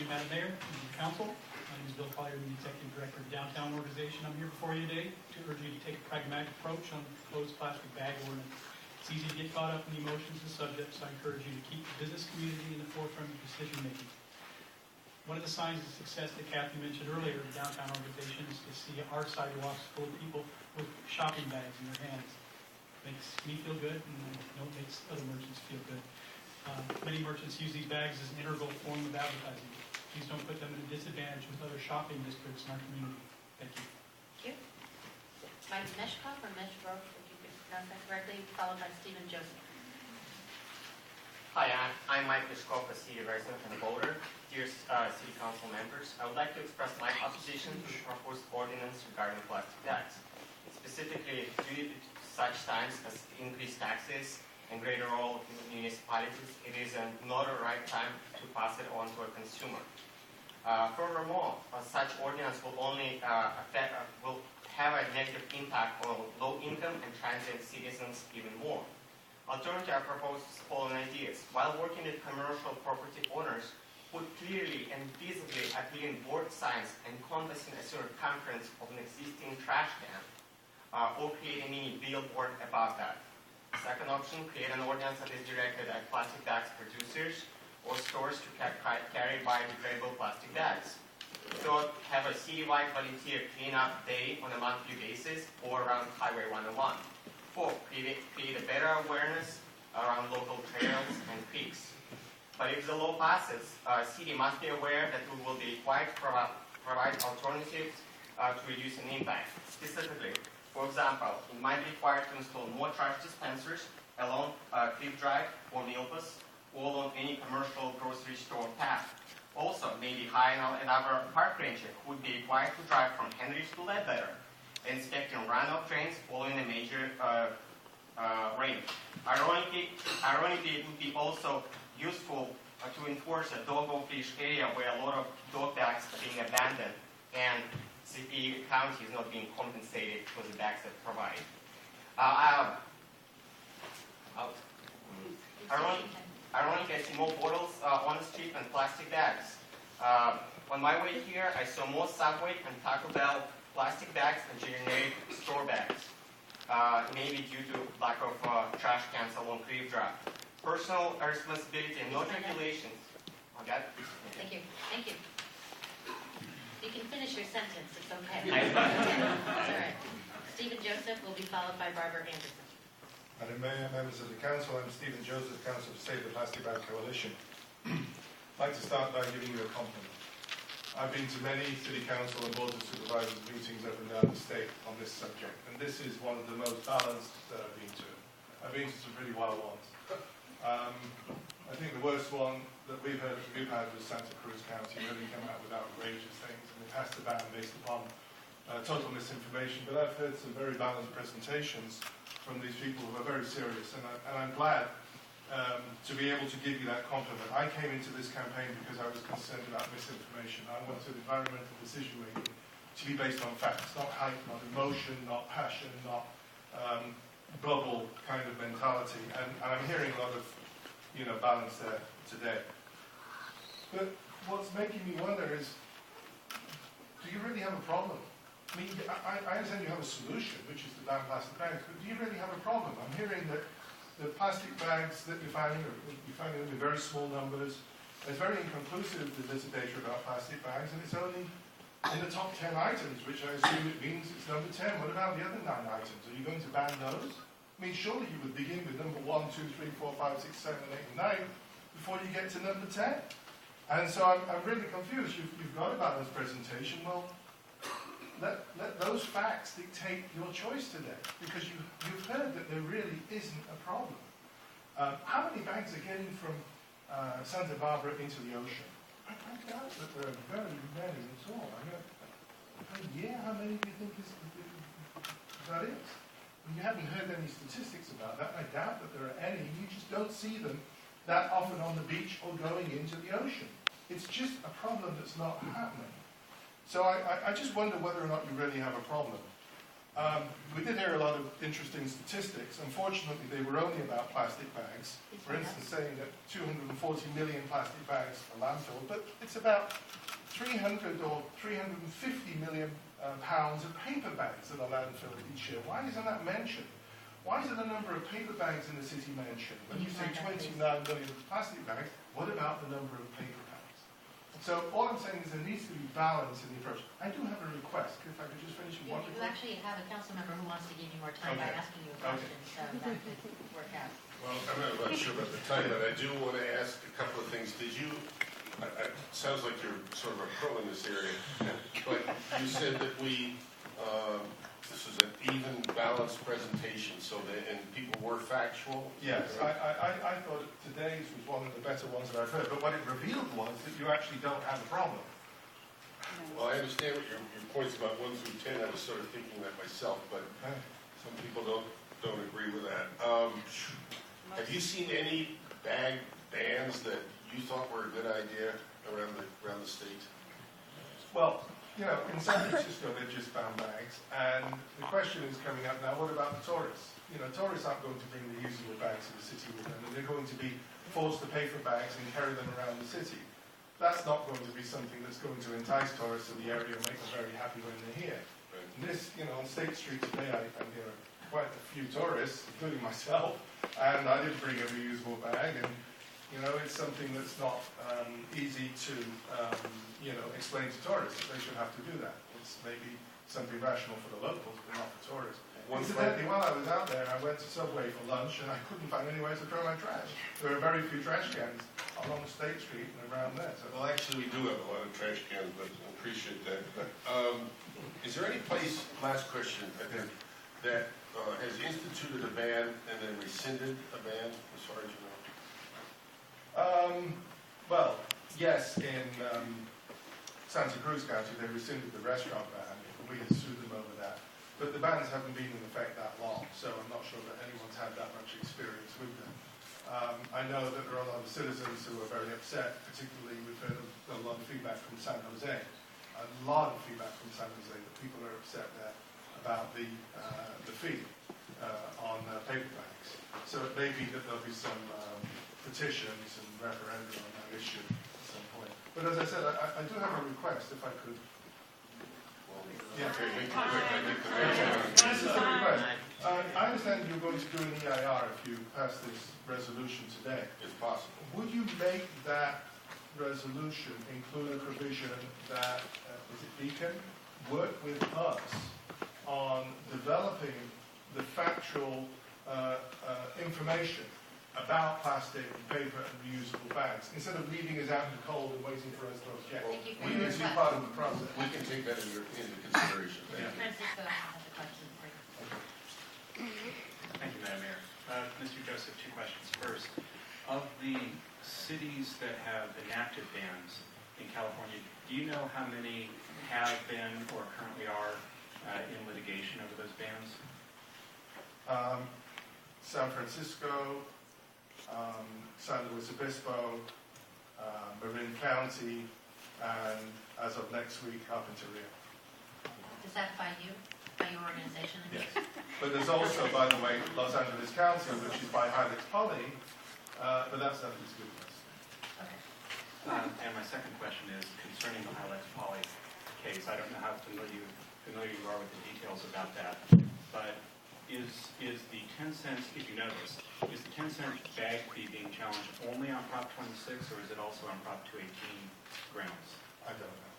you, Madam Mayor, and the Council. My name is Bill Collier, I'm the Executive Director of the Downtown Organization. I'm here before you today to urge you to take a pragmatic approach on the proposed plastic bag ordinance. It's easy to get caught up in the emotions of the subject, so I encourage you to keep the business community in the forefront of decision making. One of the signs of success that Kathy mentioned earlier in the Downtown Organization is to see our sidewalks full of people with shopping bags in their hands. Makes me feel good, and I know it makes other merchants feel good. Many merchants use these bags as an integral form of advertising. Please don't put them at a disadvantage with other shopping districts in our community. Thank you. Thank you. Mike Meshkov or Meshkov, if you could pronounce that correctly, followed by Stephen Joseph. Hi, I'm Mike Meshkov, a city resident and voter. Dear City Council members, I would like to express my opposition to the proposed ordinance regarding plastic bags. Specifically, due to such times as increased taxes and greater role of municipalities, it is not a right time to pass it on to a consumer. Furthermore, such ordinance will only will have a negative impact on low-income and transient citizens even more. Alternatively, I propose the following ideas. While working with commercial property owners, put clearly and visibly appealing board signs encompassing a circumference of an existing trash can, or create a mini billboard above that. Second option, create an ordinance that is directed at plastic bags producers or stores to carry biodegradable plastic bags. Third, have a citywide volunteer cleanup day on a monthly basis or around Highway 101. Fourth, create a better awareness around local trails and creeks. But if the law passes, city must be aware that we will be required to provide alternatives to reduce an impact. Specifically, for example, it might be required to install more trash dispensers along Cliff Drive or Milpas or along any commercial grocery store path. Also, maybe hire another park ranger who would be required to drive from Henry's to Ledbetter, inspecting runoff drains following a major rain. Ironically, it would be also useful to enforce a dog-off-leash area where a lot of dog bags are being abandoned and City County is not being compensated for the bags that provide. Ironically, I see more bottles on the street than plastic bags. On my way here, I saw more Subway and Taco Bell plastic bags than generic store bags, maybe due to lack of trash cans along Cliff Drive. Personal responsibility and not regulations. Okay? Thank you. Thank you. You can finish your sentence. It's okay. That's all right. Stephen Joseph will be followed by Barbara Anderson. Madam Mayor, members of the Council, I'm Stephen Joseph, Council for Save the Plastic Bag Coalition. I'd like to start by giving you a compliment. I've been to many City Council and Board of Supervisors meetings up and down the state on this subject, and this is one of the most balanced that I've been to. I've been to some pretty wild ones. I think the worst one that we've had was Santa Cruz County, where they come out with outrageous things, and they passed a ban based upon total misinformation. But I've heard some very balanced presentations from these people who are very serious, and I'm glad to be able to give you that compliment. I came into this campaign because I was concerned about misinformation. I wanted environmental decision making to be based on facts, not hype, not emotion, not passion, not bubble kind of mentality. And I'm hearing a lot of balance there today. But what's making me wonder is, do you really have a problem? I mean, I understand you have a solution, which is to ban plastic bags, but do you really have a problem? I'm hearing that the plastic bags that you're finding them in very small numbers. It's very inconclusive, this data about plastic bags, and it's only in the top 10 items, which I assume it means it's number 10. What about the other 9 items? Are you going to ban those? I mean, surely you would begin with number 1, 2, 3, 4, 5, 6, 7, 8, and 9 before you get to number 10. And so I'm really confused. You've got a balanced presentation. Well, let those facts dictate your choice today, because you've heard that there really isn't a problem. How many bags are getting from Santa Barbara into the ocean? I doubt that there are very many at all. I mean, per year, how many do you think that is? You haven't heard any statistics about that. I doubt that there are any. You just don't see them that often on the beach or going into the ocean. It's just a problem that's not happening. So I just wonder whether or not you really have a problem. We did hear a lot of interesting statistics. Unfortunately, they were only about plastic bags. For instance, saying that 240 million plastic bags are landfilled, but it's about 300 or 350 million pounds of paper bags that are landfilled each year. Why isn't that mentioned? Why isn't the number of paper bags in the city mentioned? When you say 29 million plastic bags, what about the number of paper bags? So all I'm saying is there needs to be balance in the approach. I do have a request, if I could just finish with one You request. actually have a council member who wants to give you more time by Okay. asking you a question, so that could work out. Well, I'm not sure about the time, but I do want to ask a couple of things. Did you, sounds like you're sort of a pro in this area, but you said that this was an even, balanced presentation, so that, and people were factual? Yes, I thought today's was one of the better ones that I've heard, but what it revealed was that you actually don't have a problem. Well, I understand what your points about 1 through 10. I was sort of thinking that myself, but some people don't agree with that. Have you seen any bag bans that you thought were a good idea around the state? Well, you know, in San Francisco they've just banned bags, and the question is coming up now, what about the tourists? You know, tourists aren't going to bring the reusable bags to the city with them, and they're going to be forced to pay for bags and carry them around the city. That's not going to be something that's going to entice tourists to the area and make them very happy when they're here. And this, you know, on State Street today, I'm hearing quite a few tourists, including myself, and I didn't bring a reusable bag, and, you know, it's something that's not easy to, you know, explain to tourists that they should have to do that. It's maybe something rational for the locals, but not for tourists. Incidentally, while I was out there, I went to Subway for lunch, and I couldn't find anywhere to throw my trash. There are very few trash cans along State Street and around there. So. Well, actually, we do have a lot of trash cans, but I appreciate that. Is there any place, last question, I think, that has instituted a ban and then rescinded a ban, as far as you know? Well, yes, in Santa Cruz County, they rescinded the restaurant ban. We had sued them over that. But the bans haven't been in effect that long, so I'm not sure that anyone's had that much experience with them. I know that there are a lot of citizens who are very upset, particularly we've heard a lot of feedback from San Jose. A lot of feedback from San Jose that people are upset there about the fee on paper bags. So it may be that there'll be some petitions and referendum on that issue at some point. But as I said, I do have a request, if I could. Yeah. Okay, make it quick. This is the request. I understand you're going to do an EIR if you pass this resolution today. If possible. Would you make that resolution include a provision that, is it Beacon, work with us on developing the factual information about plastic and paper and reusable bags, instead of leaving us out in the cold and waiting for us to object? Thank you for We your need to be request. part of the process. We can take that into consideration. Thank you. Francisco has a question for you. Thank you, Madam Mayor. Mr. Joseph, 2 questions. First, of the cities that have enacted bans in California, do you know how many have been or currently are in litigation over those bans? San Francisco, San Luis Obispo, Marin County, and as of next week, Carpinteria. Is that by you, by your organization? Yes. But there's also, by the way, Los Angeles County, which is by Hilux Poly, but that's nothing to do with us. Okay. And my second question is concerning the Hilux Poly case. I don't know how familiar you are with the details about that, but is the 10 cents, if you know this, is the 10-cent bag fee being challenged only on Prop 26, or is it also on Prop 218 grounds? I don't know.